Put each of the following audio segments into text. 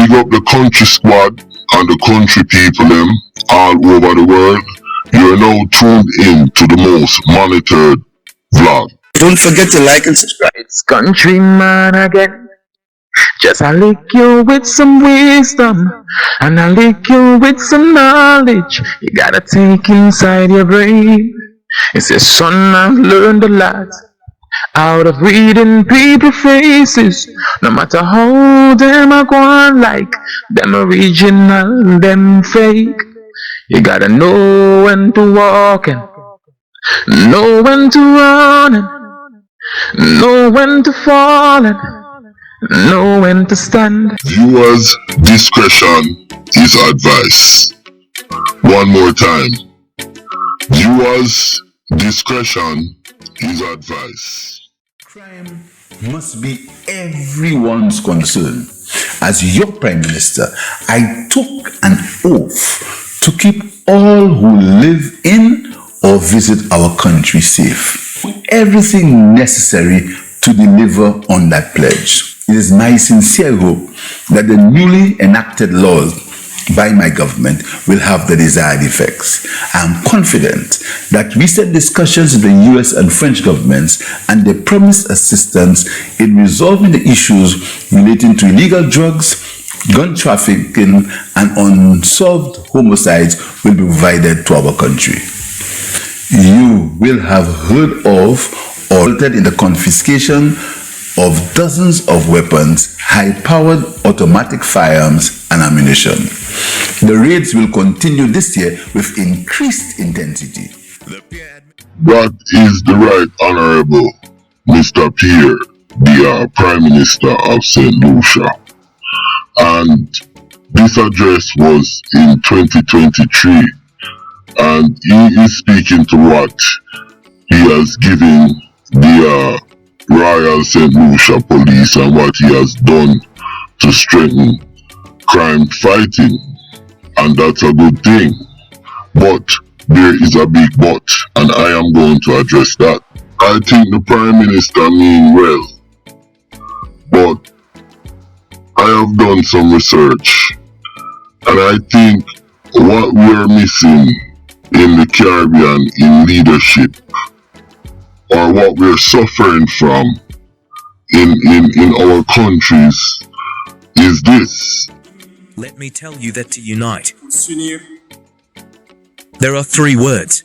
Big up the country squad and the country people them all over the world. You are now tuned in to the most monitored vlog. Don't forget to like and subscribe. It's Countryman again. Just I lick you with some wisdom, and I lick you with some knowledge. You gotta take inside your brain. It says, son, I've learned a lot out of reading people's faces. No matter how them I go on, like them original, them fake. You gotta know when to walk and know when to run and know when to fall and know when to stand. Viewers' discretion is advice. One more time. Viewers' discretion is advice. Crime must be everyone's concern. As your Prime Minister, I took an oath to keep all who live in or visit our country safe. Everything necessary to deliver on that pledge. It is my sincere hope that the newly enacted laws by my government will have the desired effects. I am confident that recent discussions with the US and French governments and the promised assistance in resolving the issues relating to illegal drugs, gun trafficking, and unsolved homicides will be provided to our country. You will have heard of or resulted in the confiscation of dozens of weapons, high-powered automatic firearms, and ammunition. The raids will continue this year with increased intensity. That is the Right Honorable Mr. Pier, the Prime Minister of St. Lucia. And this address was in 2023, and he is speaking to what he has given the Royal St. Lucia Police and what he has done to strengthen crime fighting, and that's a good thing. But there is a big but, and I am going to address that. I think the Prime Minister mean well, but I have done some research, and I think what we are missing in the Caribbean in leadership, or what we're suffering from in our countries, is this. Let me tell you that to unite, there are three words,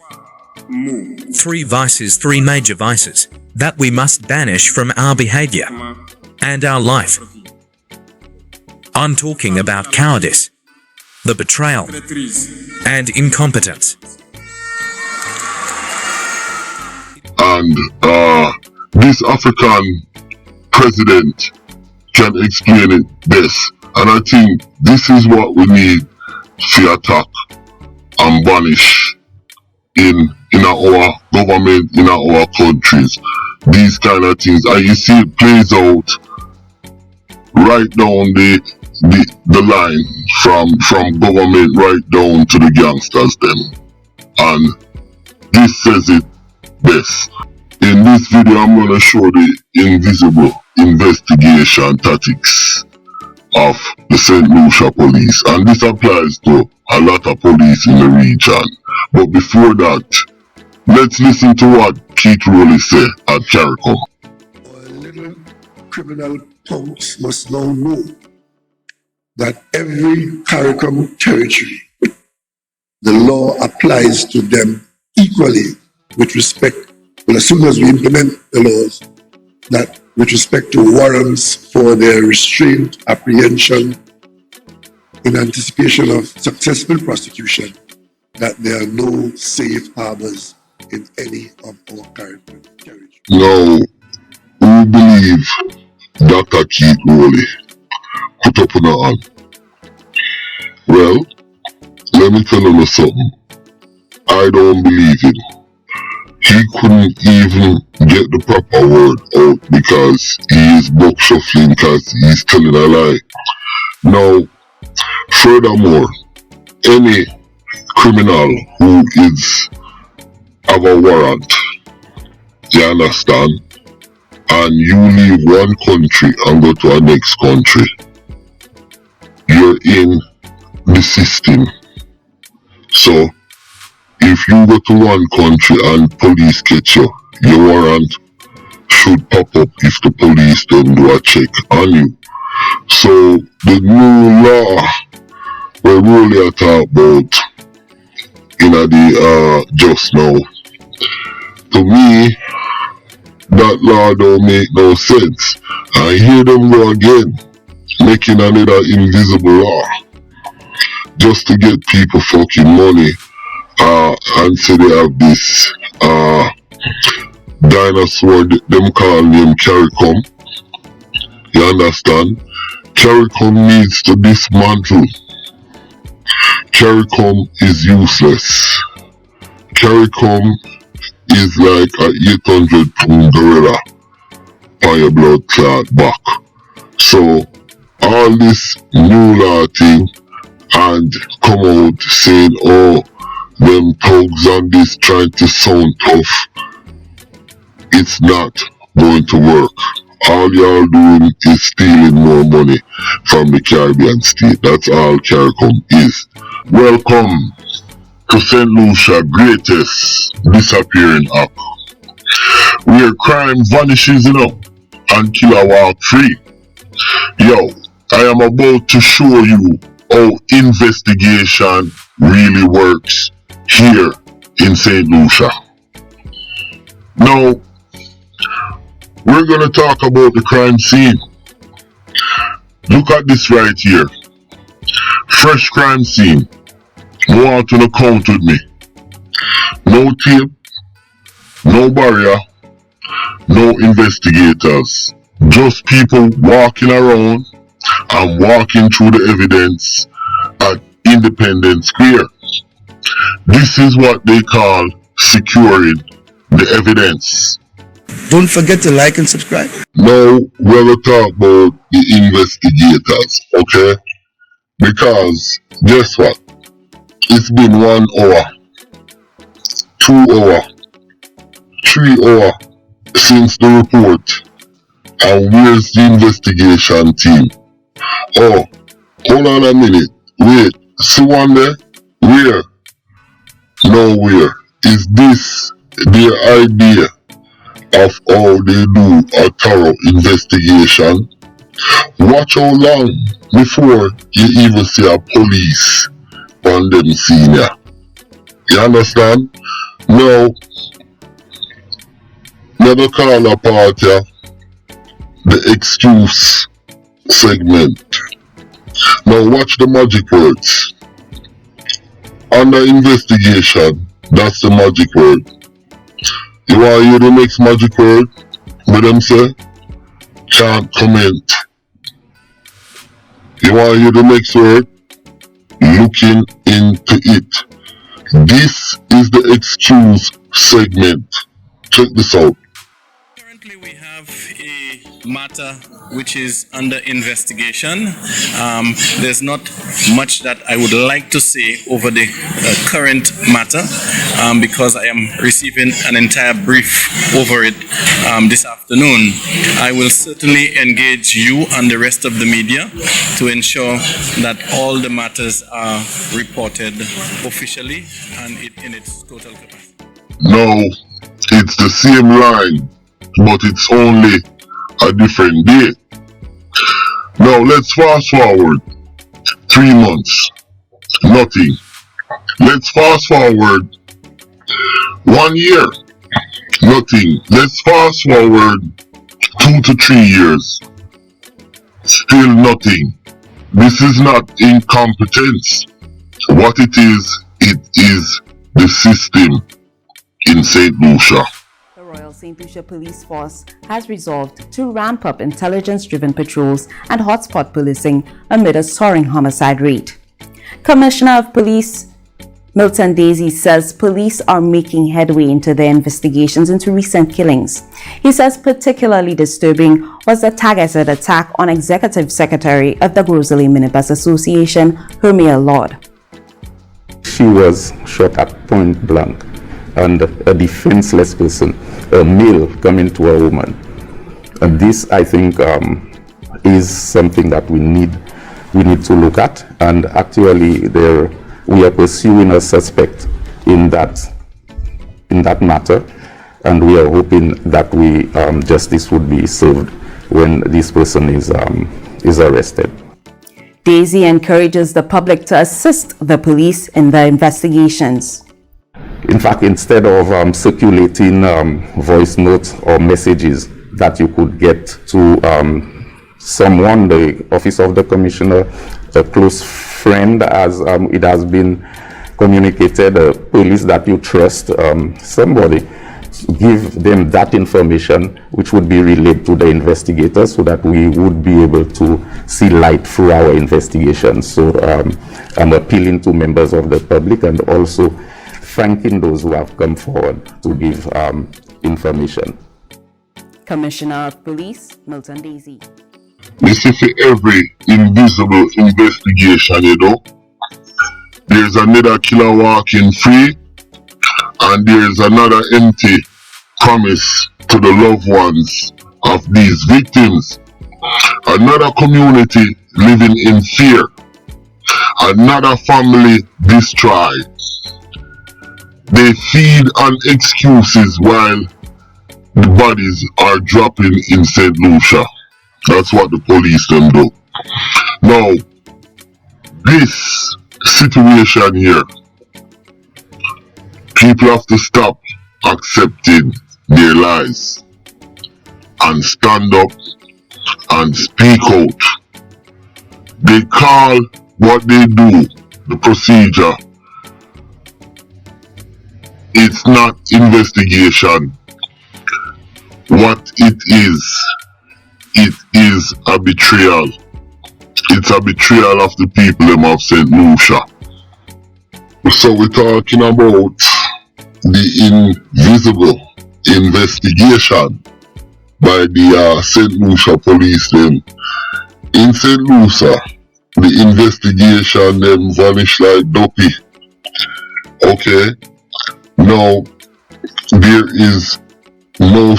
three vices, three major vices, that we must banish from our behavior and our life. I'm talking about cowardice, the betrayal, and incompetence. And this African president can explain it best. And I think this is what we need to attack and banish in our government, in our countries. These kind of things. And you see it plays out right down the line from government right down to the gangsters them. And this says it best. In this video, I'm going to show the invisible investigation tactics of the St. Lucia police, and this applies to a lot of police in the region. But before that, let's listen to what Keith Rowley said at CARICOM. Our little criminal punks must now know that every CARICOM territory, the law applies to them equally with respect. Well, as soon as we implement the laws, that with respect to warrants for their restraint, apprehension, in anticipation of successful prosecution, that there are no safe harbors in any of our CARICOM territories. Now, we believe Dr. Keith Rowley put up on our hand. Well, let me tell you something. I don't believe it. He couldn't even get the proper word out because he is book shuffling because he's telling a lie. Now, furthermore, any criminal who have a warrant, you understand, and you leave one country and go to a next country, you you're in the system. So if you go to one country and police catch you, your warrant should pop up if the police then do a check on you. So the new law we really talk about just now, to me that law don't make no sense. I hear them go again, making another invisible law just to get people fucking money, and say they have this dinosaur them call them CARICOM. You understand? CARICOM needs to dismantle. CARICOM is useless. CARICOM is like a 800-pound gorilla on your blood clot back. So all this new law thing and come out saying, oh, them thugs on this trying to sound tough, it's not going to work. All y'all doing is stealing more money from the Caribbean state. That's all CARICOM is. Welcome to St. Lucia greatest disappearing app, where crime vanishes and killer walk free. Yo, I am about to show you how investigation really works here in St. Lucia. Now, we're gonna talk about the crime scene. Look at this right here. Fresh crime scene. I want you to count with me. No tape, no barrier, no investigators. Just people walking around and walking through the evidence at Independence Square. This is what they call securing the evidence. Don't forget to like and subscribe. Now we're going to talk about the investigators, okay? Because guess what? It's been 1 hour, 2 hours, 3 hours since the report. And where's the investigation team? Oh, hold on a minute. Wait, see one there? Where? Nowhere. Is this their idea of how they do a thorough investigation? Watch how long before you even see a police on them senior. You understand? Now, never call a party the excuse segment. Now watch the magic words. Under investigation, that's the magic word. You want to hear the next magic word? What them say? Can't comment. You want to hear the next word? Looking into it. This is the excuse segment. Check this out. Currently we have a matter which is under investigation. There's not much that I would like to say over the current matter because I am receiving an entire brief over it this afternoon. I will certainly engage you and the rest of the media to ensure that all the matters are reported officially and in its total capacity. No, it's the same line, but it's only a different day. Now let's fast forward 3 months, nothing. Let's fast forward 1 year, nothing. Let's fast forward 2 to 3 years, still nothing. This is not incompetence. What it is the system in St. Lucia. The Royal St. Lucia Police Force has resolved to ramp up intelligence-driven patrols and hotspot policing amid a soaring homicide rate. Commissioner of Police Milton Daisy says police are making headway into their investigations into recent killings. He says particularly disturbing was the targeted attack on Executive Secretary of the Grocery Minibus Association, Hermia Lord. She was shot at point blank, and a defenseless person, a male, coming to a woman. And this, I think, is something that we need we need to look at, and actually we are pursuing a suspect in that matter, and we are hoping that justice would be served when this person is arrested. Daisy encourages the public to assist the police in their investigations. In fact, instead of circulating voice notes or messages that you could get to someone, the office of the commissioner, a close friend, as it has been communicated, police that you trust, somebody, give them that information which would be relayed to the investigators so that we would be able to see light through our investigations. So I'm appealing to members of the public and also thanking those who have come forward to give information. Commissioner of Police, Milton Daisy. This is for every invisible investigation, you know. There's another killer walking free, and there's another empty promise to the loved ones of these victims. Another community living in fear. Another family destroyed. They feed on excuses while the bodies are dropping in St. Lucia. That's what the police them do. Now, this situation here, people have to stop accepting their lies and stand up and speak out. They call what they do the procedure. It's not investigation. What it is a betrayal. It's a betrayal of the people of St. Lucia. So we're talking about the invisible investigation by the St. Lucia police them. In St. Lucia, the investigation them vanish like dopey. Okay? Now, there is no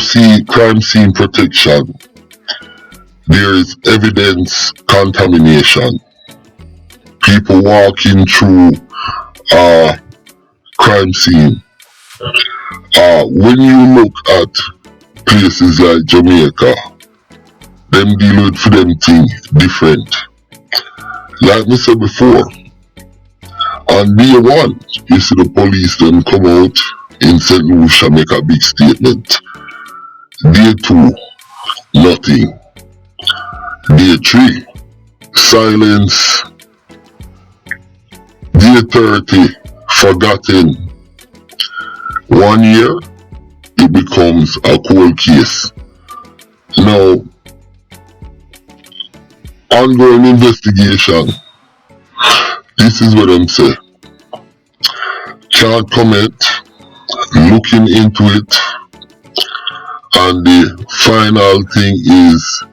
crime scene protection. There is evidence contamination. People walking through a crime scene. When you look at places like Jamaica, them deal with them things different. Like I said before, on day one, you see the police them come out in St. Lucia, make a big statement. Day 2, nothing. Day 3, silence. Day 30, forgotten. 1 year, it becomes a cold case. Now, ongoing investigation. This is what I'm saying. Can't comment, looking into it, and the final thing is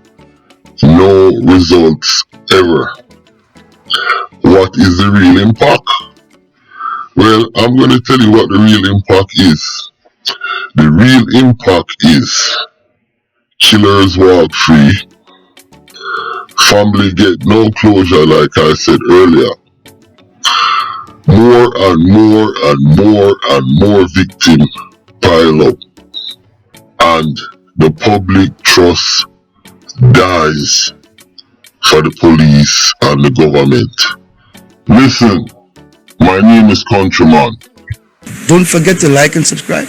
no results ever. What is the real impact? Well, I'm going to tell you what the real impact is. The real impact is killers walk free, family get no closure like I said earlier. More and more and more and more victims pile up, and the public trust dies for the police and the government. Listen, my name is Countryman. Don't forget to like and subscribe.